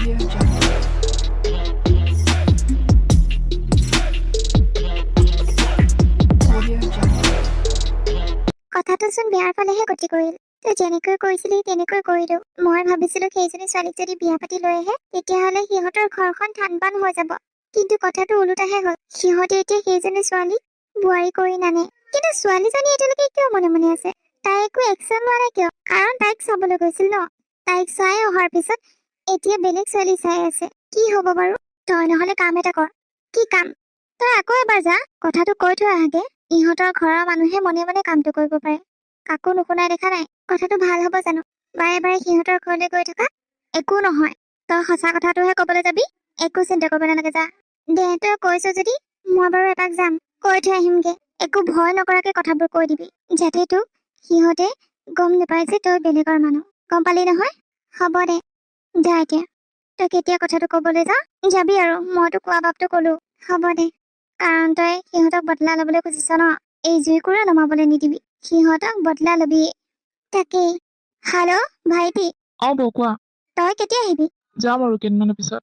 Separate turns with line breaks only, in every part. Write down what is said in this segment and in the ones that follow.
Audio Jungle. Audio Jungle.
কথাটো চোন বিয়াৰ ফালেহে গতি কৰিল। তই যেনেকৈ কৈছিলি তেনেকৈ কৰিলো। মই ভাবিছিলো সেইজনী ছোৱালীক যদি বিয়া পাতি লৈ আহে তেতিয়াহ'লে সিহঁতৰ ঘৰখন ঠান-বান হৈ যাব। কিন্তু কথাটো ওলোটাহে হ'ল। সিহঁতে এতিয়া সেইজনী ছোৱালীক বোৱাৰী কৰি নানে। কিন্তু ছোৱালীজনী এতিয়ালৈকে কিয় মনে মনে আছে? তাই একো একশ্যন লোৱা নাই কিয়? কাৰণ তাইক চাবলৈ গৈছিল ন। তাইক চাই অহাৰ পিছত এতিয়া বেলেগ ছোৱালী চাই আছে। কি হ'ব বাৰু? তই নহ'লে কাম এটা কৰ। কি কাম? তই আকৌ এবাৰ যা, কথাটো কৈ থৈ আহাগে। ইহঁতৰ ঘৰৰ মানুহে মনে মনে কামটো কৰিব পাৰে। কাকো নুশুনাই দেখা নাই। কথাটো ভাল হ'ব জানো? বাৰে বাৰে সিহঁতৰ ঘৰলৈ গৈ থকা? একো নহয়। তই সঁচা কথাটোহে ক'বলৈ যাবি? একো চিন্তা কৰিব নালাগে, যা। দে, তই কৈছ যদি মই বাৰু এপাক যাম। কৈ থৈ আহিমগে। একো ভয় নকৰাকে কথাবোৰ কৈ দিবি, যাতে তোক সিহঁতে গম নাপায় যে তই বেলেগৰ মানুহ। গম পালি নহয়? হ'ব দে, যা এতিয়া। তই কেতিয়া কথাটো ক'বলৈ যা যাবি আৰু মইতো কোৱা বাপটো ক'লো। হ'ব দে, কাৰণ তই সিহঁতক বদলা ল'বলৈ খুজিছ ন। এই জুইকুৰা নমাবলৈ নিদিবি। সিহঁতক বদলা ল'বি। তাকেই। হেল্ল' ভাইটি,
বৌ কোৱা।
তই কেতিয়া আহিবি?
যাম আৰু কেইদিনমানৰ পিছত।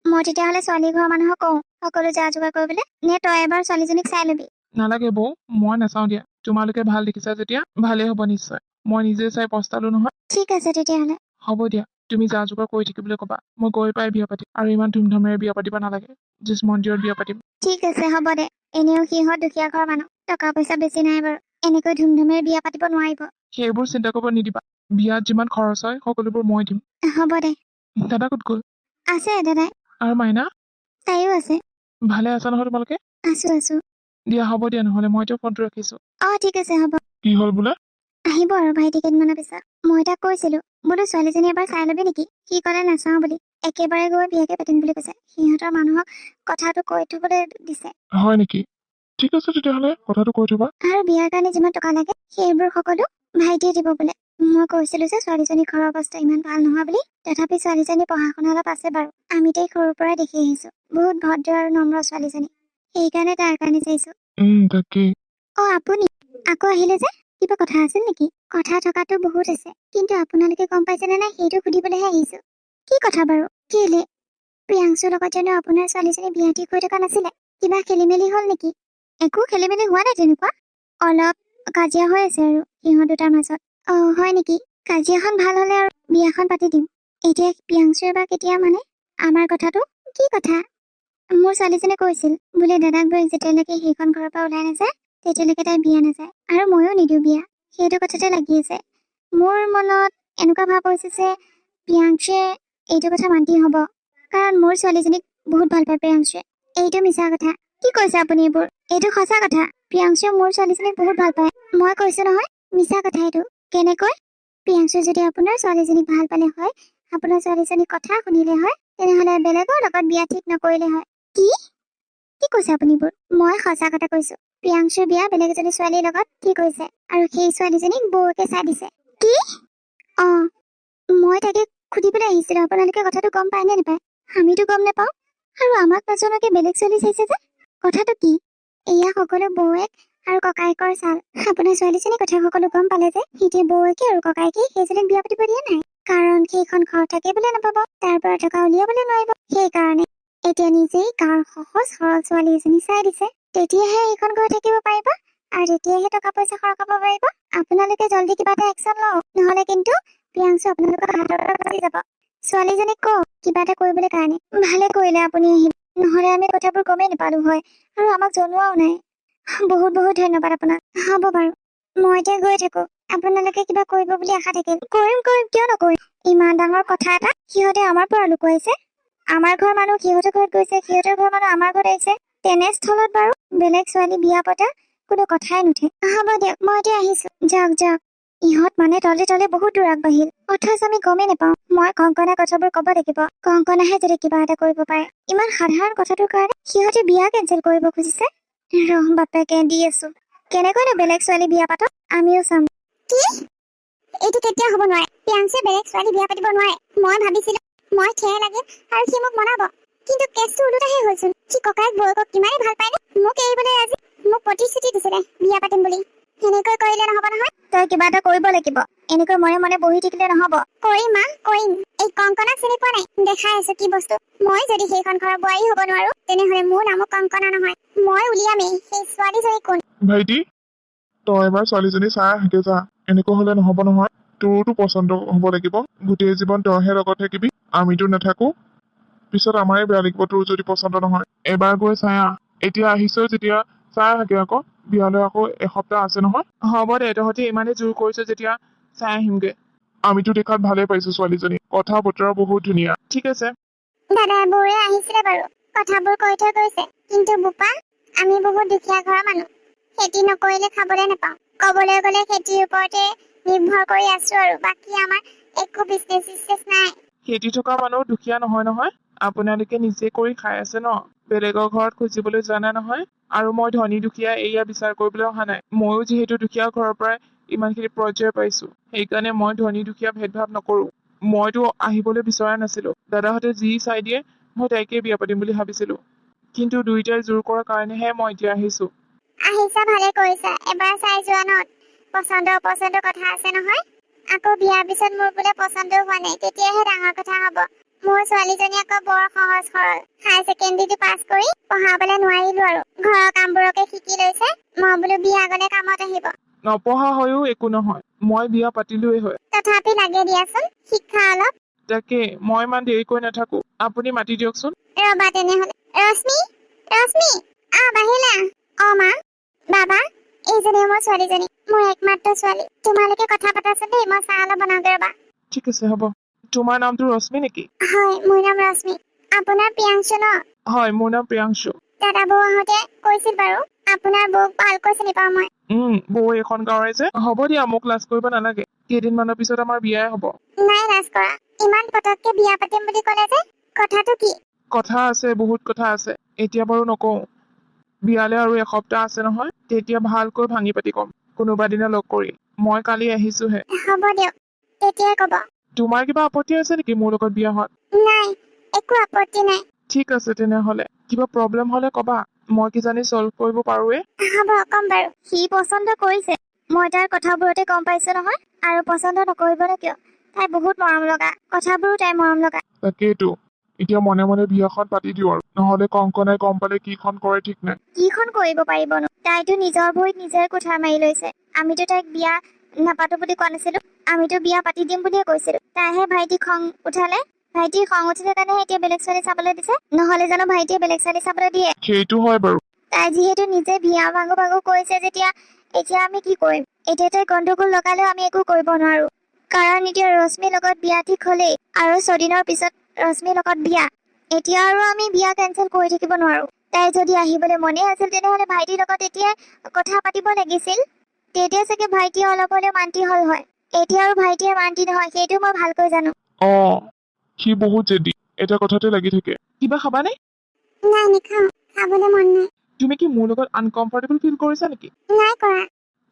মই তেতিয়াহ'লে ছোৱালী ঘৰৰ মানুহক কওঁ সকলো যা যোগাৰ কৰিবলৈ। নে তই এবাৰ ছোৱালীজনীক চাই ল'বি?
নালাগে বৌ, মই নাচাওঁ দিয়া। তোমালোকে ভাল দেখিছা যেতিয়া ভালেই হ'ব নিশ্চয়। মই নিজে চাই পস্তালো নহয়।
ঠিক আছে তেতিয়াহ'লে।
হ'ব দিয়া, তুমি যা যোগাৰ কৰি থাকিবলৈ ক'বা। মই গৈ পাই বিয়া পাতিম, আৰু ইমান ধুমধামেৰে বিয়া পাতিব নালাগে। জাষ্ট মন্দিৰত বিয়া পাতিম।
ঠিক আছে, হ'ব দে। এনেও সিহঁত দুখীয়া ঘৰৰ মানুহ, টকা পইচা বেছি নাই বাৰু। এনেকৈ ধুমধামেৰে বিয়া পাতিব নোৱাৰিব।
সেইবোৰ চিন্তা কৰিব নিদিবা। বিয়াত যিমান খৰচ হয় সকলোবোৰ মই দিম।
হ'ব দে।
দাদা ক'ত গ'ল?
আছে দাদাই।
আৰু মাইনা?
তাইও আছে।
ভালে আছা নহয় তোমালোকে?
আছো।
দিয়া হ'ব দিয়া, নহ'লে মই এতিয়া ফোনটো ৰাখিছো।
ঠিক আছে, হ'ব।
কি হ'ল বোলে?
আহিব আৰু ভাইটি কেইদিনমানৰ পিছত। মই তাক কৈছিলো বোলো ছোৱালীজনী এবাৰ চাই ল'বি নেকি? সি ক'লে নাচাওঁ বুলি। একেবাৰে গৈ বিয়াকে পাতিম বুলি কৈছে। সিহঁতৰ মানুহক কথাটো কৈ থবলৈ দিছে।
হয় নেকি? ঠিক আছে তেতিয়াহ'লে কথাটো কৈ থবা।
আৰু বিয়াৰ কাৰণে যিমান টকা লাগে সেইবোৰ সকলো ভাইটিয়ে দিব বোলে। মই কৈছিলো যে ছোৱালীজনীৰ ঘৰৰ অৱস্থা ইমান ভাল নহয় বুলি। তথাপি ছোৱালীজনী পঢ়া শুনা অলপ আছে বাৰু। আমি তাইক সৰুৰ পৰাই দেখি আহিছো। বহুত ভদ্ৰ আৰু নম্ৰ ছোৱালীজনী। সেইকাৰণে তাৰ কাৰণে চাইছো।
তাকেই।
আপুনি আকৌ আহিলে যে? কিবা কথা আছিল নেকি? কথা থকাটো বহুত আছে, কিন্তু আপোনালোকে গম পাইছেনে নাই সেইটো সুধিবলৈহে আহিছো। কি কথা বাৰু? কেলে? প্ৰিয়াংশুৰ লগত জানো আপোনাৰ ছোৱালীজনী বিয়া ঠিক হৈ থকা নাছিলে? কিবা খেলি মেলি হ'ল নেকি? একো খেলি মেলি হোৱা নাই তেনেকুৱা। অলপ কাজিয়া হৈ আছে আৰু সিহঁত দুটাৰ মাজত। হয় নেকি? কাজিয়াখন ভাল হ'লে আৰু বিয়াখন পাতি দিম। এতিয়া প্ৰিয়াংশুৱে বা কেতিয়া মানে আমাৰ কথাটো? কি কথা? মোৰ ছোৱালীজনীয়ে কৈছিল বোলে দাদাক গৈ যেতিয়ালৈকে সেইখন ঘৰৰ পৰা ওলাই নাযায় তেতিয়ালৈকে তাই বিয়া নাযায়। আৰু ময়ো নিদিওঁ বিয়া। সেইটো কথাতে লাগি আছে। মোৰ মনত এনেকুৱা ভাৱ হৈছে যে প্ৰিয়াংশুৱে এইটো কথা মান্তি হ'ব, কাৰণ মোৰ ছোৱালীজনীক বহুত ভাল পায় প্ৰিয়াংশুৱে। এইটো মিছা কথা। কি কৈছে আপুনি এইবোৰ? এইটো সঁচা কথা। প্ৰিয়াংশুৱে মোৰ ছোৱালীজনীক বহুত ভাল পায়। মই কৈছো নহয় মিছা কথা এইটো। কেনেকৈ? প্ৰিয়াংশুৱে যদি আপোনাৰ ছোৱালীজনীক ভাল পালে হয়, আপোনাৰ ছোৱালীজনীৰ কথা শুনিলে হয়, তেনেহ'লে বেলেগৰ লগত বিয়া ঠিক নকৰিলে হয়। কি কৈছে আপুনি এইবোৰ? মই সঁচা কথা কৈছো। প্ৰিয়াংশুৰ বিয়া বেলেগ এজনী ছোৱালীৰ লগত ঠিক হৈছে, আৰু সেই ছোৱালীজনীক বৌকে চাই দিছে। কি? মই তাকে সুধিবলৈ আহিছিলো আপোনালোকে কথাটো গম পায় নে নাপায়? আমিতো গম নাপাওঁ। আৰু আমাক নজনোৱাকে বেলেগ ছোৱালী চাইছে যে? কথাটো কি? এয়া সকলো বৌৱেক আৰু ককায়েকৰ চাল। আপোনাৰ ছোৱালীজনীৰ কথা সকলো গম পালে যে এতিয়া বৌৱেকে আৰু ককায়েকে সেইজনীক বিয়া পাতিব দিয়া নাই। কাৰণ সেইখন ঘৰ থাকিবলৈ নাপাব, তাৰ পৰা টকা উলিয়াবলৈ নোৱাৰিব। সেইকাৰণে এতিয়া নিজেই গাঁৱৰ সহজ সৰল ছোৱালী এজনী চাই দিছে। তেতিয়াহে এইখন ঘৰ থাকিব পাৰিব, আৰু তেতিয়াহে টকা পইচা সৰকাব পাৰিব। আপোনালোকে জলদি কিবা এটা একশ্যন লওক, নহ'লে কিন্তু প্ৰিয়াংশু আপোনালোকৰ হাতৰ পৰা গুচি যাব। ছোৱালীজনীক কওক কিবা এটা কৰিবলৈ কাৰণে। ভালে কৰিলে আপুনি আহিল, নহ'লে আমি কথাবোৰ গমেই নাপালো হয়, আৰু আমাক জনোৱাও নাই। বহুত বহুত ধন্যবাদ আপোনাক। হ'ব বাৰু, মই এতিয়া গৈ থাকো। আপোনালোকে কিবা কৰিব বুলি আশা থাকিল। কৰিম, কিয় নকৰিম? ইমান ডাঙৰ কথা এটা সিহঁতে আমাৰ পৰা লুকুৱাইছে। আমাৰ ঘৰৰ মানুহ সিহঁতৰ ঘৰত গৈছে, সিহঁতৰ ঘৰৰ মানুহ আমাৰ ঘৰত আহিছে। তেনেস্থলত বাৰু বেলেগ ছোৱালী বিয়া পতা কোনো কথাই নুঠে। হ'ব দিয়ক, মই এতিয়া আহিছো। যাওক। ইহঁত মানে তলে তলে বহুত দূৰ আগবাঢ়িল, অথচ আমি গমেই নাপাওঁ। মই কংকনা কথাবোৰ ক'ব লাগিব। কংকনাহে যদি কিবা এটা কৰিব পাৰে। ইমান সাধাৰণ কথাটোৰ কাৰণে সিহঁতে বিয়া কেঞ্চেল কৰিব খুজিছে। বাপেকে দি আছো। কেনেকৈনো বেলেগ ছোৱালী বিয়া পাতক, আমিও চাম। কি? এইটো কেতিয়া হ'ব নোৱাৰে। প্ৰিয়াংশুৱে বেলেগ ছোৱালী বিয়া পাতিব নোৱাৰে। মই ভাবিছিলো মই খেৰ লাগিম আৰু সি মোক মনাব, কিন্তু কেছটো ওলোটাহে হ'লচোন। সি ককায়েক বৌয়েকক কিমানেই ভাল পায়নে? মোক এৰিবলৈ আজি মোক প্ৰতিশ্ৰুতি দিছিলে বিয়া পাতিম বুলি। সেনেকৈ কৰিলে নহব নহয়। তই কিবা এটা কৰিব লাগিব। এনেকৈ মনে মনে বহি থাকিলে নহব। কৰিম মা, কৰিম। এই কংকনাক চিনি পোৱা নাই? দেখাই আছো কি বস্তু। মই যদি সেইখন ঘৰৰ বোৱাৰী হব নোৱাৰো, তেনেহলে মোৰ নামো কংকনা নহয়। মই উলিয়ামেই সেই ছোৱালীজনী কোন।
ভাইটি, তই এবাৰ ছোৱালীজনী চাই আহগে যা। এনেকুৱা হলে নহব নহয়। তোৰতো পচন্দ হব লাগিব। গোটেই জীৱন তইহে লগত থাকিবি, আমিতো নাথাকো। পিছত আমাৰে বেয়া লাগিব তোৰ যদি পচন্দ নহয়। এবাৰ গৈ চাই আহ। এতিয়া আহিছ যেতিয়া চাই আহগে আকৌ। বিয়ালৈ আকৌ এসপ্তাহ আছে নহয়। হ'ব দে, তহঁতি ইমানেই জোৰ কৰিছ যেতিয়া চাই আহিমগে। আমিতো দেখাত ভালেই পাইছো ছোৱালীজনী। কথা বতৰা বহুত ধুনীয়া। ঠিক আছে।
দাদাই বৌৰে আহিছিলে বাৰু, কথাবোৰ কৈ থৈ গৈছে। কিন্তু বোপা, আমি বহুত দুখীয়া ঘৰৰ মানুহ। খেতি নকৰিলে খাবলৈ নাপাওঁ। কবলৈ গলে খেতিৰ ওপৰতে নিৰ্ভৰ কৰি আছো আৰু। বাকী আমাৰ একো বিজনেছ নাই।
খেতি থকা মানুহ দুখীয়া নহয় নহয়। আপোনালোকে নিজে কৰি খাই আছে ন। বেলেগৰ ঘৰত খুজিবলৈ যোৱা নাই নহয়। আৰু মই ধনী দুখীয়া এয়া বিচাৰ কৰিবলৈ অহা নাই। ময়ো যিহেতু দুখীয়া ঘৰৰ পৰাই ইমানখিনি পৰ্যায় পাইছো, সেইকাৰণে মই ধনী দুখীয়া ভেদভাৱ নকৰো। মইতো আহিবলৈ বিচৰা নাছিলো। দাদাহঁতে যি চাই দিয়ে মই তাইকে বিয়া পাতিম বুলি ভাবিছিলো। কিন্তু দুইটাই জোৰ কৰাৰ কাৰণেহে মই এতিয়া আহিছো।
আহিছা ভালে কৰিছা। এবাৰ চাই যোৱা ন। পচন্দ অপচন্দৰ কথা আছে নহয়। আকৌ বিয়াৰ পিছত মোৰ বোলে পচন্দ হোৱা নাই, তেতিয়াহে ডাঙৰ কথা হব। মোৰ ছোৱালীজনী আকৌ বৰ সহজ সৰল। হাই ছেকেণ্ডেৰীটো পাছ কৰি পঢ়াবলৈ নোৱাৰিলো আৰু। ঘৰৰ কামবোৰকে শিকি লৈছে। মই বোলো বিয়া গলে কামত আহিব।
নপঢ়া হৈও একো নহয়। মই বিয়া পাতিলোৱে হয়।
তথাপি লাগে দিয়াচোন শিক্ষা অলপ।
তাকে মই ইমান দেৰিকৈ নাথাকো। আপুনি মাতি দিয়কচোন।
ৰবা তেনেহলে। ৰশ্মি, ৰশ্মি, বাহিৰলৈ আহ। মা, বাবা, এইজনী মোৰ ছোৱালীজনী। মোৰ একমাত্ৰ ছোৱালী। তোমালোকে কথা পাতাচোন দেই, মই চাহ অলপ বনাওঁগে ৰবা।
ঠিক আছে হ'ব। তোমাৰ নামটো ৰশ্মি নেকি?
হয়, মোৰ নাম ৰশ্মি। আপোনাৰ প্ৰিয়াংশু ন?
হয়, মোৰ নাম প্ৰিয়াংশু।
দাদা বৌ আহোঁতে কৈছিল বাৰু, আপোনাৰ বৌক ভালকৈ চিনি পাওঁ মই।
বৌ এখন গাঁৱৰে যে। হ'ব দিয়া, মোক লাজ কৰিব নালাগে। কেইদিনমানৰ পিছত আমাৰ বিয়াই হ'ব।
নাই লাজ কৰা। ইমান পতককে বিয়া পাতিম বুলি ক'লে যে, কথাটো কি?
কথা আছে, বহুত কথা আছে। এতিয়া বাৰু নকওঁ। বিয়ালে আৰু এসপ্তাহ আছে নহয়, তেতিয়া ভালকৈ ভাঙি পাতি কম। কোনোবা দিনা লগ কৰি। মই কালি আহিছোহে।
হ'ব দিয়ক, তেতিয়াই ক'ব।
তোমাৰ কিবা আপত্তি আছে নেকি মোৰ লগত বিয়া হোৱাত?
নাই, একো আপত্তি নাই।
ঠিক আছে তেনেহলে। কিবা প্ৰব্লেম হলে কবা, মই কিজানি চল্ভ কৰিব পাৰোৱে।
হ'ব, কম বাৰু। সি পচন্দ কৰিছে। মই তাৰ কথাবোৰতে গম পাইছো নহয়। আৰু পচন্দ নকৰিবনো কিয়? তাই বহুত মৰম লগা। কথাবোৰো তাই মৰম লগা।
তাকেইতো। এতিয়া মনে মনে বিয়াখন পাতি দিওঁ আৰু। নহলে কংকনাই গম পালে কিখন কৰে ঠিক নাই।
কিখন কৰিব পাৰিবনো? তাইতো নিজৰ ভৰিত নিজে কুঠাৰ মাৰি লৈছে। আমিতো তাইক বিয়া নাপাতো বুলি কোৱা নাছিলো। আমিতো বিয়া পাতি দিম বুলিয়ে কৈছিলো। তাইহে ভাইটি খং উঠালে। ভাইটিৰ খং উঠিলে কাৰণেহে এতিয়া বেলেগ ছোৱালী চাবলৈ দিছে। নহলে জানো ভাইটিয়ে বেলেগ ছোৱালী চাবলৈ দিয়ে?
সেইটো হয় বাৰু।
তাই যিহেতু নিজে বিয়া ভাঙো ভাঙো কৈছে যেতিয়া, এতিয়া আমি কি কৰিম? এতিয়া তাই গণ্ডগোল লগালেও আমি একো কৰিব নোৱাৰো। কাৰণ এতিয়া ৰশ্মিৰ লগত বিয়া ঠিক হলেই। আৰু 6 দিনৰ পিছত ৰশ্মিৰ লগত বিয়া। এতিয়া আৰু আমি বিয়া কেঞ্চেল কৰি থাকিব নোৱাৰো। তাই যদি আহিবলৈ মনে আছিল, তেনেহলে ভাইটিৰ লগত এতিয়াই কথা পাতিব লাগিছিল। তেতিয়া চাগে ভাইটিয়ে অলপ হলেও মান্তি হল হয়। এতিয়া আৰু ভাইটিয়ে মান্তি নহয়, সেইটো মই ভালকৈ জানো।
সি বহুত জেদি। এটা কথাতে লাগি থাকে। কিবা খাবানে?
নাই, নেখাওঁ। খাবলৈ মন নাই।
তুমি কি মোৰ লগত আনকমফৰ্টেবল ফিল কৰিছা নেকি?
নাই কৰা।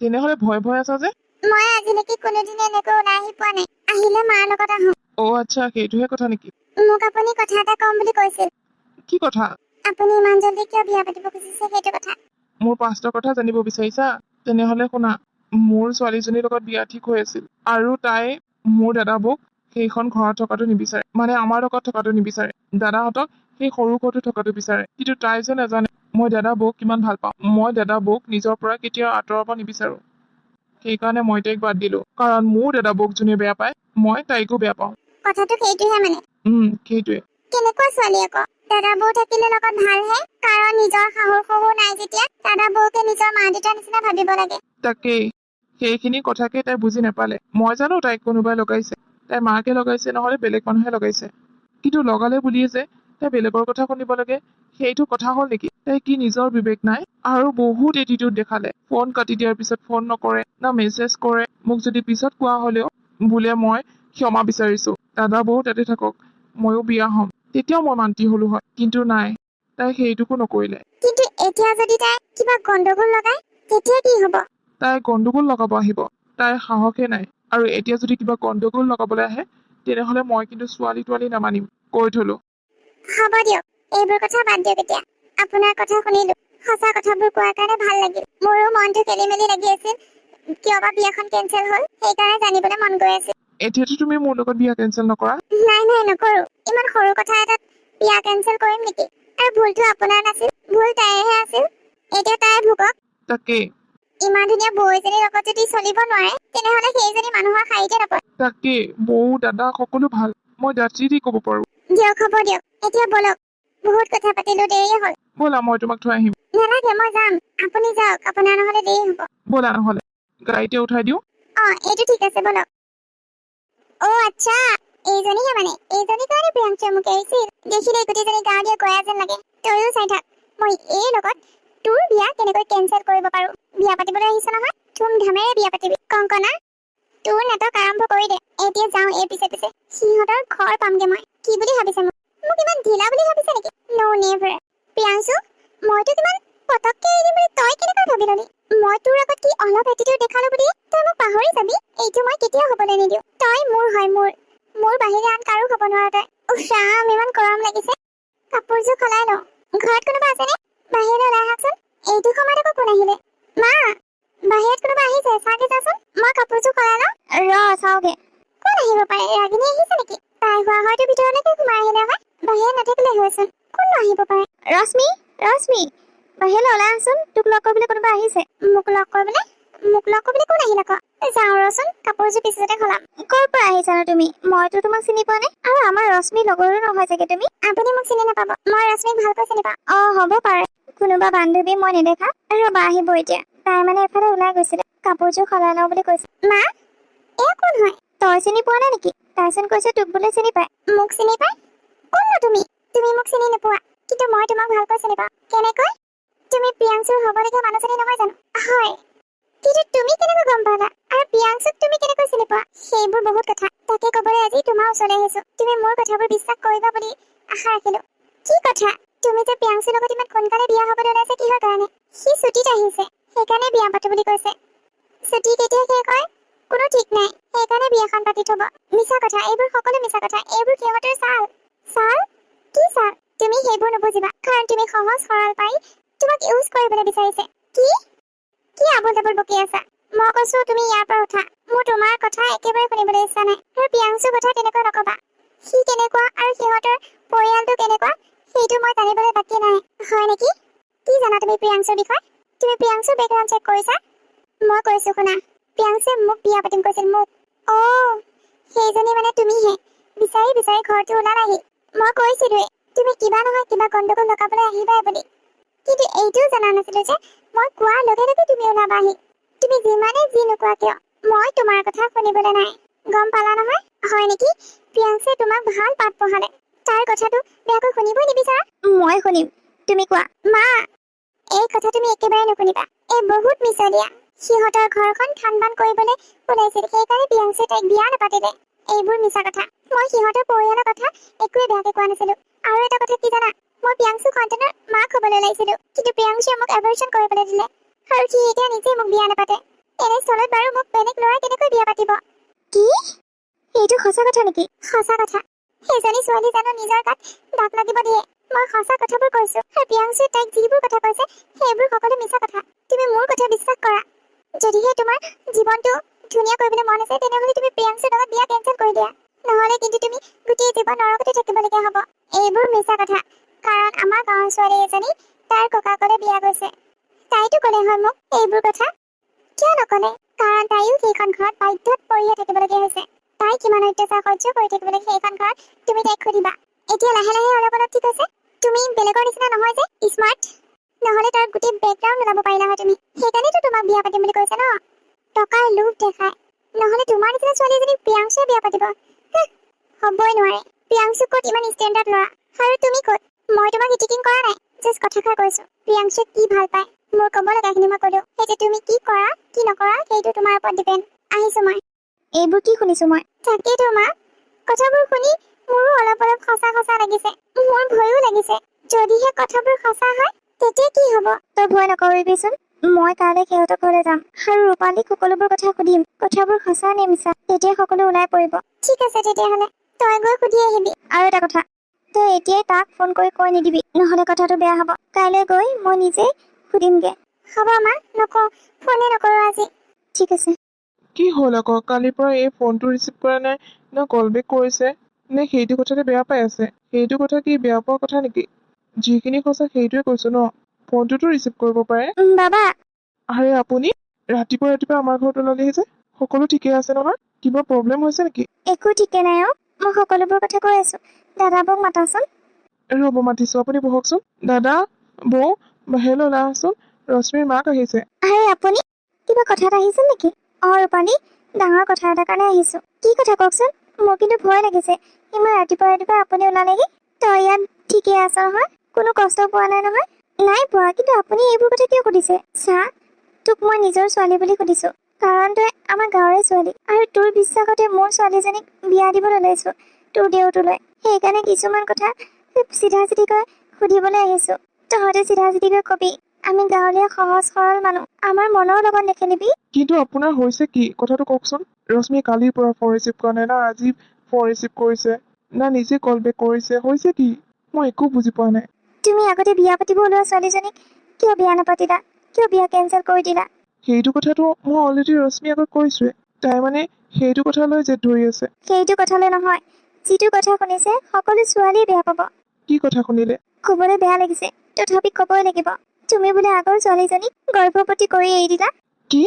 তেনেহলে ভয় ভয় আছা যে?
মই আজিলৈকে কোনোদিনে এনেকৈ ওলাই আহি পোৱা নাই। আহিলে মাৰ লগত আহো।
আচ্ছা, সেইটোহে কথা নেকি?
মোক আপুনি কথা এটা কম বুলি কৈছিল।
কি কথা?
আপুনি ইমান জল্দি কিয় বিয়া পাতিব খুজিছে, সেইটো কথা।
মোৰ 5টা কথা জানিব বিচাৰিছা? তেনেহলে শুনা। মোৰ ছোৱালীজনীৰ লগত বিয়া ঠিক হৈ আছিল। আৰু তাই মোৰ দাদাবৌক সেইখন ঘৰত থকাটো নিবিচাৰে। মানে আমাৰ লগত থকাটো নিবিচাৰে। দাদাহঁতক সেই সৰু ঘৰটো থকাটো বিচাৰে। কিন্তু তাই যে নাজানে মই দাদাবৌক কিমান ভাল পাওঁ। মই দাদাবৌক নিজৰ পৰা কেতিয়াও আঁতৰাব নিবিচাৰো। সেইকাৰণে মই তাইক বাদ দিলো। কাৰণ মোৰ দাদাবৌক যোনে বেয়া পায়, মই তাইকো বেয়া পাওঁ।
কথাটো সেইটোহে মানে?
সেইটোৱে।
কেনেকুৱা ছোৱালী আকৌ? দাদা বৌ থাকিলে লগত ভালহে। কাৰণ নিজৰ শাহুৰ শহুৰ নাই যেতিয়া দাদা বৌকে নিজৰ মা দেউতাৰ নিচিনা ভাবিব লাগে।
তাকেই। সেইখিনি কথাকে তাই বুজি নাপালে। মই জানো তাইক কোনোবাই লগাইছে। তাই মাকে লগাইছে, নহলে বেলেগ মানুহে লগাইছে। কিন্তু লগালে বুলিয়ে যে তাই বেলেগৰ কথা শুনিব লাগে, সেইটো কথা হল নেকি? তাই কি নিজৰ বিবেক নাই? আৰু বহুত এটিটিউড দেখালে। ফোন কাটি দিয়াৰ পিছত ফোন নকৰে, না মেছেজ কৰে। মোক যদি পিছত কোৱা হলেও বোলে মই ক্ষমা বিচাৰিছো, দাদা বৌ তাতে থাকক, ময়ো বিয়া হম, তেতিয়াও মই মান্তি হলো হয়। কিন্তু নাই, তাই সেইটোকো নকৰিলে।
কিন্তু এতিয়া যদি তাই কিবা গণ্ডগোল লগায়, তেতিয়া কি হব?
তাই গণ্ডগোল লগাব আহিব। তাইৰ সাহসে নাই। আৰু এতিয়া যদি কিবা গণ্ডগোল লগাবলৈ আহে, তেনেহলে মই কিন্তু ছোৱালী তোৱালী নামানিম। কৈ থলো।
হ'ব দিয়ক, এইবোৰ কথা বাদ দিয়ক এতিয়া। আপোনাৰ কথা শুনিলো। সঁচা কথাবোৰ কোৱাৰ কাৰণে ভাল লাগিল। মোৰো মনটো খেলি মেলি লাগি আছিল। কিয় বা বিয়াখন কেঞ্চেল হ'ল সেইকাৰণে জানিবলৈ মন গৈ আছে।
এতিয়াতো তুমি মোৰ লগত বিয়া কেঞ্চেল নকৰা।
নাই নকৰো। ইমান সৰু কথা এটাত বিয়া কেঞ্চেল কৰিম নেকি? আৰু ভুলটো আপোনাৰ নাছিল, ভুল তাইৰহে আছিল। এতিয়া তাই ভুকক।
তাকে
ইমান ধুনীয়া বৌ এজনীৰ লগত যদি চলিব নোৱাৰে তেনেহলে সেইজনী মানুহৰ শাৰীতে নপৰে।
তাকে বৌ দাদা সকলো ভাল, মই দাঁতি দি ক'ব পাৰো।
দিয়ক হ'ব দিয়ক, এতিয়া বলক, বহুত কথা পাতিলো, দেৰিয়ে হ'ল।
ব'লা মই তোমাক থৈ আহিম।
নালাগে, মই যাম, আপুনি যাওক, আপোনাৰ নহলে দেৰি হ'ব।
ব'লা নহ'লে গাড়ীতে উঠাই দিওঁ।
এইটো ঠিক আছে, বলক। আচ্ছা, এইজনীহে মানে, এইজনী কাৰণে প্ৰিয়াংশুৱে মোক এৰিছিল। দেখিলে গোটেইজনী গাঁৱলীয়া গয়া যেন লাগে। তইও চাই থাক, মই এই লগত তোৰ বিয়া কেনেকৈ কেঞ্চেল কৰিব পাৰো। বিয়া পাতিবলৈ আহিছ নহয়, ধুমধামেৰে বিয়া পাতিবি। কংকনা, তোৰ নাটক আৰম্ভ কৰি দে। এতিয়া যাওঁ এই পিছে পিছে, সিহঁতৰ ঘৰ পামগে মই। কি বুলি ভাবিছে মোক ইমান ঢিলা বুলি ভাবিছে নেকি? নো নেভাৰ। প্ৰিয়াংশু, মইতো কিমান পটককে এৰি দিম বুলি তই কেনেকৈ ভাবি ললি? মই তোৰ আগত কি অলপ এটিটিউড দেখালো বুলি তই মোক পাহৰি যাবি? এইটো মই কেতিয়াও হ'বলৈ নিদিওঁ। তই মোৰ হয়, মোৰ বাহিৰে আন কাৰো হ'ব নোৱাৰো তই। ৰাম, ইমান গৰম লাগিছে, কাপোৰযোৰ সলাই লওঁ। ঘৰত কোনোবা আছেনে? বাহিৰলৈ ওলাই আহকচোন। এইটো সময়ত আকৌ কোন আহিলে? মা, বাহিৰত কোনোবা আহিছে, চাগে যাচোন। মই কাপোৰযোৰ সলাই লওঁ। চাওগে কোন আহিব পাৰে। ৰাগিনী আহিছে নেকি? তাই হোৱা হয়তো ভিতৰলৈকে সোমাই আহিলে হয়। বাহিৰত নাথাকিলে হয়চোন, কোন আহিব পাৰে? ৰশ্মি, বাহিৰলৈ ওলাই আহচোন, তোক লগ কৰিবলৈ কোনোবা আহিছে। মোক লগ কৰিবলৈ কোন আহিল আকৌ? যাওঁ ৰচোন, কাপোৰযোৰ পিছতে সলাম। ক'ৰ পৰা আহিছানো তুমি? মইতো তোমাক চিনি পোৱা নাই। আৰু আমাৰ ৰশ্মি লগৰো নহয় চাগে তুমি? আপুনি মোক চিনি নাপাব, মই ৰশ্মিক ভালকৈ চিনি পাওঁ। হ'ব পাৰে, কোনোবা বান্ধৱী মই নেদেখা। ৰবা, আহিব এতিয়া। তাই মানে এফালে ওলাই গৈছিলে, কাপোৰযোৰ সলাই লওঁ বুলি কৈছে। মা, এয়া কোন হয়? তই চিনি পোৱা নাই নেকি? তাইচোন কৈছে তোক বোলে চিনি পায়। মোক চিনি পায়? কোননো তুমি? তুমি মোক চিনি নোপোৱা, কিন্তু মই তোমাক ভালকৈ চিনি পাওঁ। কেনেকৈ? তুমি প্ৰিয়াংশুৰ হ'বলগীয়া মানুহজনী নহয় জানো? হয়, কিন্তু তুমি কেনেকৈ গম পালা? আৰু প্ৰিয়াংশুক তুমি কেনেকৈ চিনি পোৱা? সেইবোৰ বহুত কথা, তাকে ক'বলৈ আজি তোমাৰ ওচৰলৈ আহিছো। তুমি মোৰ কথাবোৰ বিশ্বাস কৰিবা বুলি আশা ৰাখিলো। কি কথা? তুমি যে প্ৰিয়াংশুৰ লগত ইমান সোনকালে বিয়া হ'বলৈ ওলাইছে, কিহৰ কাৰণে? সি ছুটীত আহিছে, সেইকাৰণে বিয়া পাতো বুলি কৈছে। ছুটী কেতিয়া শেষ হয় কোনো ঠিক নাই, সেইকাৰণে বিয়াখন পাতি থব। মিছা কথা, এইবোৰ সকলো মিছা কথা। এইবোৰ সিহঁতৰ চাল। কি চাল? তুমি সেইবোৰ নুবুজিবা, কাৰণ তুমি সহজ সৰল পাই তোমাক ইউজ কৰিবলৈ বিচাৰিছে। কি আবুল তাবুল বকি আছা? মই কৈছো তুমি ইয়াৰ পৰা উঠা। মোৰ তোমাৰ কথা একেবাৰে শুনিবলৈ ইচ্ছা নাই। আৰু প্ৰিয়াংশুৰ কথা তেনেকৈ নকবা। সি কেনেকুৱা আৰু সিহঁতৰ পৰিয়ালটো কেনেকুৱা সেইটো মই জানিবলৈ বাকী নাই। হয় নেকি? কি জানা তুমি প্ৰিয়াংশুৰ বিষয়ে? তুমি প্ৰিয়াংশুৰ বেকগ্ৰাউণ্ড চেক কৰিছা? মই কৈছো শুনা, প্ৰিয়াংশুৱে মোক বিয়া পাতিম কৈছিল, মোক। সেইজনী মানে তুমিহে। বিচাৰি ঘৰটো ওলালাহি। মই কৈছিলোৱে তুমি কিবা নহয় কিবা গণ্ডগোল লগাবলৈ আহিবাই বুলি। কিন্তু এইটোও জনা নাছিলো যে মই কোৱাৰ লগে লগে তুমি ওলাবাহি। তুমি যিমানে যি নোকোৱা কিয়, মই তোমাৰ কথা শুনিবলৈ নাই। গম পালা নহয়? হয় নেকি? প্ৰিয়াংশুৱে তোমাক ভাল পাঠ পঢ়ালে, তাৰ কথাটো বেয়াকৈ শুনিবই নিবিচাৰা? মই শুনিম, তুমি কোৱা। মা, এই কথা তুমি একেবাৰে নুশুনিবা। এই বহুত মিছলীয়া। সিহঁতৰ ঘৰখন খানবান কৰিবলৈ ওলাইছিল, সেইকাৰণে প্ৰিয়াংশুৱে তাইক বিয়া নাপাতিলে। এইবোৰ মিছা কথা। মই সিহঁতৰ পৰিয়ালৰ কথা একোৱে বেয়াকে কোৱা নাছিলো। আৰু এটা কথা কি জানা, মই প্ৰিয়াংশুৰ সন্তানৰ মাক হ'বলৈ ওলাইছিলো, কিন্তু প্ৰিয়াংশুৱে মোক এভাৰ্চন কৰিবলৈ দিলে। আৰু সি এতিয়া নিজে মোক বিয়া নাপাতে। এনেস্থলত বাৰু মোক বেলেগ ল'ৰাই কেনেকৈ বিয়া পাতিব? কি? এইটো সঁচা কথা নেকি? সঁচা কথা। সেইজনী ছোৱালী জানো নিজৰ গাত দাগ লাগিব দিয়ে? মই সঁচা কথাবোৰ কৈছো। আৰু প্ৰিয়াংশুৱে তাইক যিবোৰ কথা কৈছে সেইবোৰ সকলো মিছা কথা। তুমি মোৰ কথা বিশ্বাস কৰা। যদিহে তোমাৰ জীৱনটো ধুনীয়া কৰিবলৈ মন আছে, তেনেহ'লে তুমি প্ৰিয়াংশুৰ লগত বিয়া কেঞ্চেল কৰি দিয়া। নহ'লে কিন্তু তুমি গোটেই জীৱন নৰকতে থাকিবলগীয়া হ'ব। এইবোৰ মিছা কথা, কাৰণ আমাৰ গাঁৱৰ ছোৱালী এজনী তাৰ ককাকলে বিয়া গৈছে। তাইতো ক'লে হয় মোক এইবোৰ কথা। কিয় নক'লে? কাৰণ তাইও সেইখন ঘৰত বাধ্যত পৰিয়ে থাকিবলগীয়া হৈছে। তাই কিমান অত্যাচাৰ সহ্য কৰি থাকিব লাগে সেইখন ঘৰত তুমি তাইক সুধিবা। এতিয়া লাহে লাহে অলপ ঠিক হৈছে। তুমি বেলেগৰ নিচিনা নহয় যে স্মাৰ্ট, নহ'লে তাৰ গোটেই বেকগ্ৰাউণ্ড ওলাব পাৰিলা হয় তুমি। সেইকাৰণেতো তোমাক বিয়া পাতিম বুলি কৈছে ন, টকাৰ লোভ দেখাই। নহ'লে তোমাৰ নিচিনা ছোৱালী এজনী প্ৰিয়াংশুৱে বিয়া পাতিব? হ'বই নোৱাৰে। প্ৰিয়াংশু ক'ত ইমান ষ্টেণ্ডাৰ্ড ল'ৰা, আৰু তুমি ক'ত? মই তোমাক ইটিকিং কৰা নাই, জাষ্ট কথাষাৰ কৈছো। প্ৰিয়াংশুৱে কি ভাল পায় মোৰ ক'ব লগাখিনি মই ক'লো। সেইটো তুমি কি কৰা কি নকৰা সেইটো তোমাৰ ওপৰত ডিপেণ্ড। আহিছো মই। এইবোৰ কি শুনিছো মই? তাকেইতো মা, কথাবোৰ শুনি মোৰো অলপ সঁচা লাগিছে। মোৰ ভয়ো লাগিছে। যদিহে কথাবোৰ সঁচা হয় তেতিয়া কি হ'ব? তই ভয় নকৰিবিচোন। মই কাইলৈ সিহঁতৰ ঘৰলৈ যাম আৰু ৰূপালীক সকলোবোৰ কথা সুধিম। কথাবোৰ সঁচা নে মিছা তেতিয়া সকলো ওলাই পৰিব। ঠিক আছে তেতিয়াহ'লে, তই গৈ সুধি আহিবি। আৰু এটা কথা, তই এতিয়াই তাক ফোন কৰি কৈ নিদিবি, নহ'লে কথাটো বেয়া হ'ব। কাইলৈ গৈ মই নিজেই সুধিমগে। হ'ব মা, নকওঁ, ফোনে নকৰো আজি। ঠিক আছে।
কি হ'ল আকৌ কালিৰ পৰা এই ফোনটো ৰিচিভ কৰা নাই নে কল বেক কৰিছে নে সেইটো কথাতে বেয়া পাই আছে? সেইটো কথা কি বেয়া পোৱা কথা নেকি? যিখিনি সঁচা সেইটোৱে কৈছো ন। ফোনটোতো ৰিচিভ কৰিব পাৰে।
বাবা
আৰে আপুনি ৰাতিপুৱা ৰাতিপুৱা আমাৰ ঘৰত ওলালেহি যে? সকলো ঠিকে আছে নহয়? কিবা প্ৰব্লেম হৈছে নেকি?
একো ঠিকে নাই অ। মই সকলোবোৰ কথা কৈ আছো। দাদাবৌক মাতাচোন।
ৰ'ব মাতিছো, আপুনি বহকচোন। দাদা, বৌ, বাহিৰলৈ ওলাই আহচোন। ৰশ্মিৰ মাক আহিছে।
আৰে আপুনি কিবা কথাত আহিছিল নেকি? ৰূপালী, ডাঙৰ কথা এটাৰ কাৰণে আহিছো। কি কথা কওকচোন? মোৰ কিন্তু ভয় লাগিছে। ইমান ৰাতিপুৱা ৰাতিপুৱা আপুনি ওলালেহি। তই ইয়াত ঠিকে আছ নহয়? কোনো কষ্ট পোৱা নাই নহয়? নাই পোৱা, কিন্তু আপুনি এইবোৰ কথা কিয় সুধিছে? চা, তোক মই নিজৰ ছোৱালী বুলি সুধিছো, কাৰণ তই আমাৰ গাঁৱৰে ছোৱালী, আৰু তোৰ বিশ্বাসতে মোৰ ছোৱালীজনীক বিয়া দিবলৈ লৈছো তোৰ দেউতলৈ। সেইকাৰণে কিছুমান কথা চিধা চিধিকৈ সুধিবলৈ আহিছো। তহঁতে চিধা চিধিকৈ কবি। আমি গাঁৱলীয়া সহজ সৰল মানুহ, আমাৰ মনৰ লগত নেখেলিবি।
কিন্তু আপোনাৰ হৈছে কি কথাটো কওকচোন। ৰশ্মিয়ে কালিৰ পৰা ফোন ৰিচিভ কৰা নাই, না আজি ফোন ৰিচিভ কৰিছে, না নিজে কল বেক কৰিছে, হৈছে কি? মই একো বুজি পোৱা নাই।
তুমি আগতে বিয়া পাতিব ওলোৱা ছোৱালীজনীক কিয় বিয়া নাপাতিলা? কিয় বিয়া কেঞ্চেল কৰি দিলা?
সেইটো কথাটো মই অলৰেডি ৰশ্মিৰ আগত কৈছোৱে। তাই মানে সেইটো কথালৈ জেদ ধৰি আছে।
সেইটো কথালৈ নহয়, যিটো কথা শুনিছে সকলো ছোৱালীয়ে বেয়া পাব।
কি কথা শুনিলে?
কবলৈ বেয়া লাগিছে, তথাপি কবই লাগিব। তুমি বোলে আগৰ ছোৱালীজনীক গৰ্ভৱতী কৰি এৰি দিলা।
কি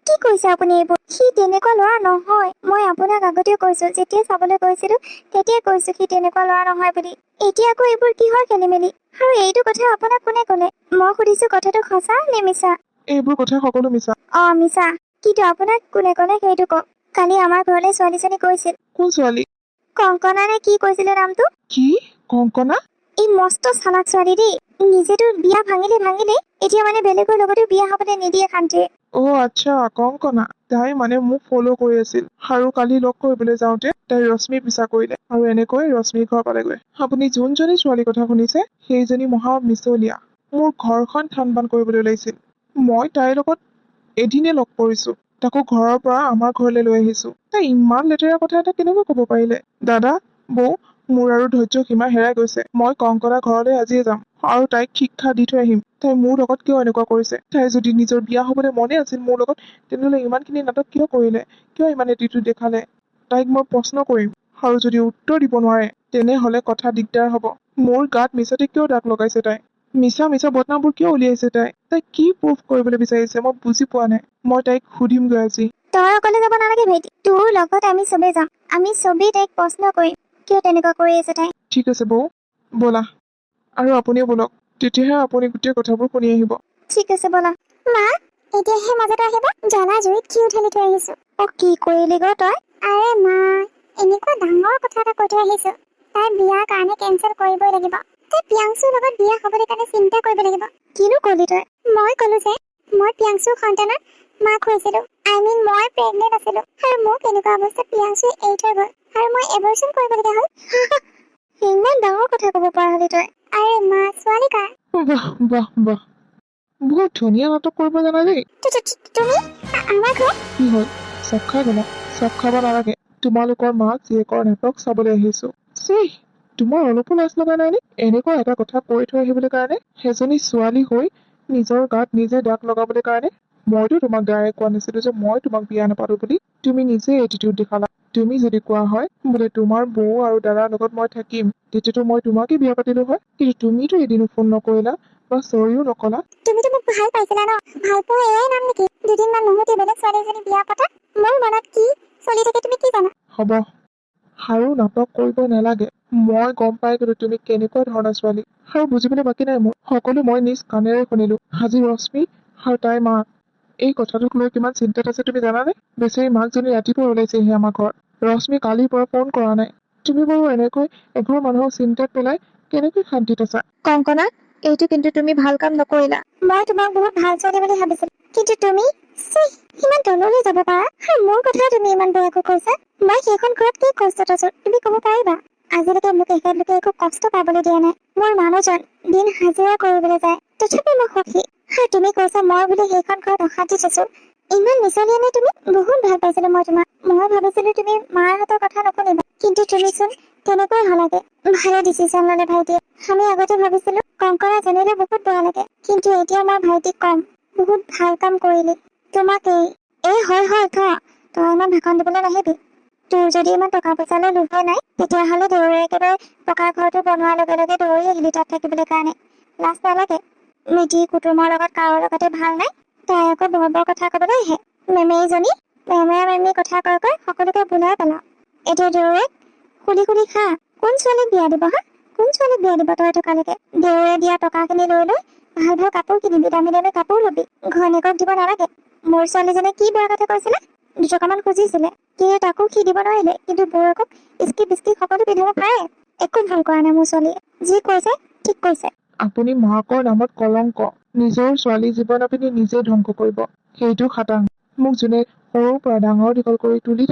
কি কৈছে আপুনি এইবোৰ? সি তেনেকুৱা ল'ৰা নহয়। মই আপোনাক আগতেও কৈছো, যেতিয়া চাবলৈ গৈছিলো তেতিয়াই কৈছো সি তেনেকুৱা ল'ৰা নহয় বুলি। এতিয়া আকৌ এইবোৰ কিহৰ খেলি মেলি? আৰু এইটো কথা আপোনাক কোনে ক'লে? মই সুধিছো কথাটো সঁচা নে মিছা?
এইবোৰ কথা সকলো মিছা।
মিছা। কিন্তু আপোনাক কোনে ক'লে সেইটো কওক। কালি আমাৰ ঘৰলৈ ছোৱালীজনী গৈছিল।
কোন ছোৱালী?
কংকনা নে কি কৈছিলে নামটো?
কি? কংকনা?
এই মস্ত চালাক ছোৱালী দেই। নিজেতো বিয়া ভাঙিলে, এতিয়া মানে বেলেগৰ লগতো বিয়া হবলৈ নিদিয়ে শান্তিৰে।
আচ্ছা, কংকনা। তাই মানে মোক ফ'ল' কৰি আছিল, আৰু কালি লগ কৰিবলৈ যাওঁতে তাই ৰশ্মিৰ পিছা কৰিলে, আৰু এনেকৈ ৰশ্মিৰ ঘৰ পালেগৈ। আপুনি যোনজনী ছোৱালীৰ কথা শুনিছে সেইজনী মহা মিছলীয়া। মোৰ ঘৰখন থান বান কৰিবলৈ ওলাইছিল। মই তাইৰ লগত এদিনে লগ কৰিছো, তাকো ঘৰৰ পৰা আমাৰ ঘৰলৈ লৈ আহিছো। তাই ইমান লেতেৰা কথা এটা কেনেকৈ কব পাৰিলে? দাদা, বৌ, মোৰ আৰু ধৈৰ্য সীমা হেৰাই গৈছে। মই কংকনা ঘৰলৈ আজিয়ে যাম, আৰু তাইক শিক্ষা দি থৈ আহিম। তাই মোৰ লগত কিয় এনেকুৱা কৰিছে? তাই যদি নিজৰ বিয়া হবলৈ মনে আছিল মোৰ লগত, তেনেহলে ইমানখিনি নাটক কিয় কৰিলে? কিয় ইমান এটিটিউড দেখালে? তাইক মই প্ৰশ্ন কৰিম, আৰু যদি উত্তৰ দিব নোৱাৰে তেনেহলে কথা দিগদাৰ হব। মোৰ গাত মিছাতে কিয় দাগ লগাইছে তাই? মিছা বদনামবোৰ কিয় উলিয়াইছে তাই কি প্ৰুফ কৰিবলৈ বিচাৰিছে মই বুজি পোৱা নাই। মই তাইক সুধিমগৈ আজি।
তই অকলে যাব নালাগে ভাইটি, তোৰ লগত আমি চবেই যাম। আমি চবেই তাইক প্ৰশ্ন কৰিম কিয় তেনেকুৱা কৰি আছে তাই।
ঠিক আছে বৌ, ব'লা। আৰু আপুনিও ব'লক, তেতিয়াহে আপুনি গোটেই কথাবোৰ শুনি আহিব।
ঠিক আছে ব'লা। মা, এতিয়াহে মাজতে আহিবা। জ্বলা জুইত কি উঠালি থৈ আহিছো। কি কৰিলি গৈ তই? আৰে মা, এনেকুৱা ডাঙৰ কথা এটা কৈ থৈ আহিছো। তাই বিয়াৰ কাৰণে কেঞ্চেল কৰিবই লাগিব। তাই প্ৰিয়াংশুৰ লগত বিয়া হবলৈ কাৰণে চিন্তা কৰিব লাগিব। কিনো কলি তই? মই কলো যে মই প্ৰিয়াংশুৰ সন্তানৰ মাক হৈছিলো। মই প্ৰেগনেন্ট আছিলো, আৰু মোক এনেকুৱা অৱস্থাত প্ৰিয়াংশুৱে এৰি থৈ গ'ল, আৰু মই এবৰ্চন কৰিবলগীয়া হ'ল। ইমান ডাঙৰ কথা কব পৰা হলি তই। আৰে মা, ছোৱালী কাৰ?
বাহ, বহুত ধুনীয়া নাটক কৰিব জানা দেই।
তুমি আমাৰ ঘৰত
কি হ'ল, চক খাই গলা? চক খাব নালাগে। তোমালোকৰ মাক জীয়েকৰ নাটক চাবলৈ আহিছো। তোমাৰ অলপো লাজ লগা নাই নে এনেকুৱা এটা কথা কৈ থৈ আহিবলৈ কাৰণে? এজনী ছোৱালী হৈ নিজৰ গাত নিজে দাগ লগাবলৈ কাৰণে? মইতো তোমাক ডাইৰেক্ট কোৱা নাছিলো যে মই তোমাক বিয়া নাপাতো বুলি। তুমি নিজে এটিটিউড দেখালা। তুমি যদি কোৱা হয় বোলে তোমাৰ বৌ আৰু দাদাৰ লগত মই থাকিম, তেতিয়াতো মই তোমাকে বিয়া পাতিলো হয়। কিন্তু তুমিতো এদিনো ফোন নকৰিলা বা চৰিও নকলা।
তুমিতো মোক ভাল পাইছিলা ন? ভাল পোৱা এয়াই নাম নেকি? দুদিনমান নহওঁতে বেলেগ ছোৱালী এজনী বিয়া পতা? মোৰ মনত কি চলি থাকে তুমি কি জানা?
হ'ব, আৰু নাটক কৰিব নালাগে। মই গম পাই গলো তুমি কেনেকুৱা ধৰণৰ ছোৱালী, আৰু বুজিবলৈ বাকী নাই মোৰ। সকলো মই নিজ কাণেৰে শুনিলো। আজি ৰশ্মি আৰু তাইৰ মাক এই কথাটোক লৈ কিমান চিন্তাত আছে তুমি জানানে? বেচেৰী মাকজনী ৰাতিপুৱা ওলাইছেহি আমাৰ ঘৰত। ৰশ্মি কালিৰ পৰা ফোন কৰা নাই। তুমি বাৰু এনেকৈ এঘৰ মানুহক চিন্তাত পেলাই কেনেকৈ শান্তিত আছা?
কংকনা, এইটো কিন্তু তুমি ভাল কাম নকৰিলা। মই তোমাক বহুত ভাল ছোৱালী বুলি ভাবিছিলো, কিন্তু তুমি ইমান তললৈ যাব পাৰা, আৰু মোৰ কথা তুমি ইমান বেয়াকৈ কৈছা। মই সেইখন ঘৰত কি কষ্টত আছো তুমি কব পাৰিবা? আজিলৈকে মোক এখেতলোকে একো কষ্ট পাবলৈ দিয়া নাই। মোৰ মানুহজন দিন হাজিৰা কৰিবলৈ যায়, তথাপি মই সুখী। আৰু তুমি কৈছা মই বুলি সেইখন ঘৰত অশান্তিত আছো। ইমান মিছলীয়া নে তুমি? বহুত ভাল পাইছিলো মই তোমাক। মই ভাবিছিলো তুমি মাৰ হাতৰ কথা নুশুনিবা, কিন্তু তুমিচোন তেনেকৈ হলাগে। ভালে ডিচিছন ললে ভাইটিয়ে। আমি আগতে ভাবিছিলো কংকনা জানিলে বহুত বেয়া লাগে, কিন্তু এতিয়া মই ভাইটিক কম, বহুত ভাল কাম কৰিলি। তোমাক হয় তই ইমান ভাষণ দিবলৈ নাহিবি। তোৰ যদি ইমান টকা পইচালৈ লোভে নাই তেতিয়াহ'লে দেউৰে একেবাৰে পকা ঘৰটো বনোৱাৰ লগে লগে দৌৰি আহিলি তাত থাকিবলৈ কাৰণে। লাজ নালাগে? মিতিৰ কুটুমৰ লগত কাৰো লগতে ভাল নাই, তাই আকৌ বৰ কথা ক'বলৈ আহে। মেমেইজনী মেমে কথা কৈ সকলোকে বুলাই পেলাও। এতিয়া দেউৰে খুলি খা। কোন ছোৱালীক বিয়া দিব হা? কোন ছোৱালীক বিয়া দিব তই টকালৈকে? দেউৰে দিয়া টকাখিনি লৈ ভাল ভাল কাপোৰ কিনিবি, দামী দামী কাপোৰ ল'বি। ঘৈণীয়েকক দিব নালাগে। মোৰ ছোৱালীজনীয়ে কি বেয়া কথা কৈছিলে? 2 টকামান খুজিছিলে, কিন্তু তাকো সি দিব নোৱাৰিলে। কিন্তু বৌয়েকক স্কি সকলো পিন্ধিব পাৰে। একো ভাল কৰা নাই মোৰ ছোৱালীয়ে। যি কৈছে ঠিক কৈছে।
আপুনি মাকৰ নামত কলংক। নিজৰ ছোৱালী জীৱন আপুনি নিজে ধ্বংস কৰিব। সেইটো খাটাং। মোক যোনে সৰুৰ পৰা ডাঙৰ দীঘল কৰি তুলি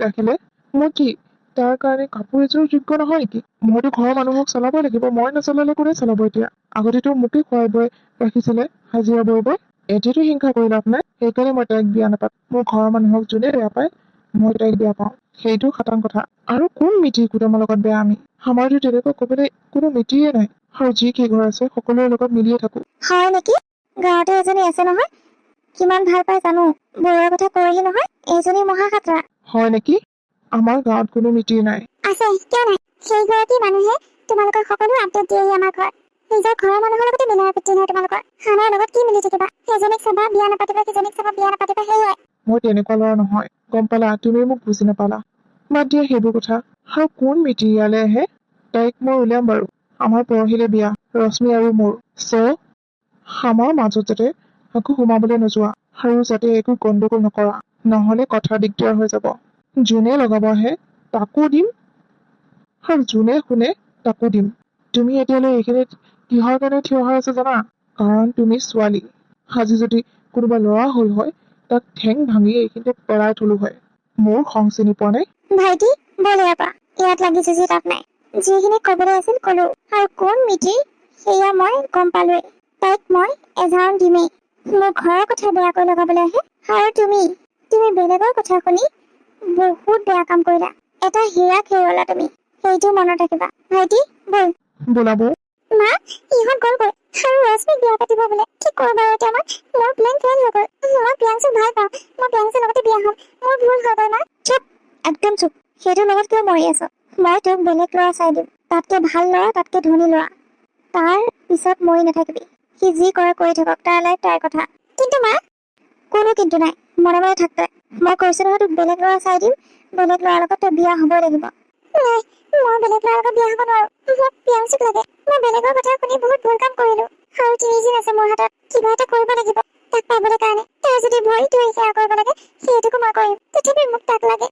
ৰাখিলে, মই কি তাৰ কাৰণে কাপোৰ এযোৰ যোগ্য নহয় নেকি? মইতো ঘৰৰ মানুহক চলাবই লাগিব। মই নচলালে কোনে চলাব এতিয়া? আগতেতো মোকে খুৱাই বুৱাই ৰাখিছিলে হাজিৰা বৈ। এতিয়াতো হিংসা কৰি লাভ নাই। সেইকাৰণে মই তাইক বিয়া নাপাত। মোৰ ঘৰৰ মানুহক যোনে বেয়া পায় মই তাইক বেয়া পাওঁ। সেইটো খাটাং কথা। আৰু কোন মিতিৰ কুটুমৰ লগত বেয়া আমি? আমাৰতো তেনেকুৱা ক'বলৈ কোনো মিতিৰে নাই। আৰু যি কেইঘৰ আছে সকলোৰে লগত মিলিয়ে থাকো।
হয় নেকি? গাঁৱতে এজনী আছে নহয়, কিমান ভাল পাই জানো। বৌৰৰ কথা কয়হি নহয়, এইজনী মহাখাতৰা।
হয় নেকি? আমাৰ গাঁৱত কোনো মিতিৰ নাই।
আছে, কিয় নাই? সেইগৰাকী মানুহে তোমালোকৰ সকলো আপডেট দিয়েহি আমাৰ ঘৰত। নিজৰ ঘৰৰ মানুহৰ লগতে মিলা প্ৰীতি নাই তোমালোকৰ। আমাৰ লগত কি মিলি থাকিবা? সেইজনীক চাবা বিয়া নাপাতিবা, সিজনীক চাবা বিয়া নাপাতিবা, সেয়াই।
মই তেনেকুৱা ল'ৰা নহয়, গম পালা? তুমি মোক বুজি নাপালা। বাদ দিয়া সেইবোৰ কথা। আৰু কোন মিতিৰ ইয়ালৈ আহে? তাইক মই উলিয়াম বাৰু। আমাৰ পৰহিলে বিয়া, ৰশ্মি আৰু মোৰ। আমাৰ মাজত যাতে একো সোমাবলৈ নোযোৱা, আৰু যাতে একো গণ্ডগোল নকৰা, নহলে কথা দিগদাৰ হৈ যাব। যোনে লগাব আহে তাকো দিম, আৰু যোনে শুনে তাকো দিম। তুমি এতিয়ালৈ এইখিনিত কিহৰ কাৰণে থিয় হৈ আছা জানা? কাৰণ তুমি ছোৱালী। আজি যদি কোনোবা ল'ৰা হল হয়, তাক ঠেং ভাঙি এইখিনিতে পেলাই থলো হয়। মোৰ খং চিনি পোৱা নাই?
ভাইটি বল ইয়াৰ পৰা। ইয়াত লাগিছে যি তাত নাই। যিখিনি ক'বলৈ আছিল ক'লো। আৰু কোন মিতিৰ সেয়া মই গম পালোৱে। তাইক মই এজাৰণ দিমেই। মোৰ ঘৰৰ কথা বেয়াকৈ লগাবলৈ আহে। আৰু তুমি বেলেগৰ কথা শুনি বহুত বেয়া কাম কৰিলা। এটা হীৰাক হেৰুৱালা তুমি। সেইটো মনত ৰাখিবা। ভাইটি বল।
বোলাব
মা ইহঁত গ'লগৈ আৰু ৰশ্মিক বিয়া পাতিব বোলে। কি কৰো বাৰু এতিয়া মই? মোৰ প্লেন ফেইল হৈ গ'ল। মই প্ৰিয়াংশুক ভাল পাওঁ। মই প্ৰিয়াংশুৰ লগতে বিয়া হ'ম। মোৰ ভুল হৈ গ'ল মা। চুপ, একদম চুপ। সেইটোৰ লগত কিয় মৰি আছ? মই তোক বেলেগ ল'ৰা চাই দিম। তাতকে ভাল ল'ৰা, তাতকে ধনী ল'ৰা। তাৰ পিছত মৰি নাথাকিবি। সি যি কৰে কৰি থাকক, তাৰ লাইফ তাৰ কথা। কিন্তু মা, কোনো কিন্তু নাই। মনে মনে থাক তই। মই কৈছো নহয় তোক বেলেগ ল'ৰা চাই দিম। বেলেগ ল'ৰাৰ লগত তই বিয়া হ'বই লাগিব। নাই, মই বেলেগ ল'ৰাৰ লগত বিয়া হ'ব নোৱাৰো। মোক প্ৰিয়াংশুক লাগে। মই বেলেগৰ কথা শুনি বহুত ভুল কাম কৰিলো। আৰু 3 দিন আছে মোৰ হাতত। কিবা এটা কৰিব লাগিব তাক পাবলৈ কাৰণে। তাৰ যদি ভৰি ধৰি সেয়া কৰিব লাগে, সেইটোকো মই কৰিম। তথাপি মোক তাক লাগে।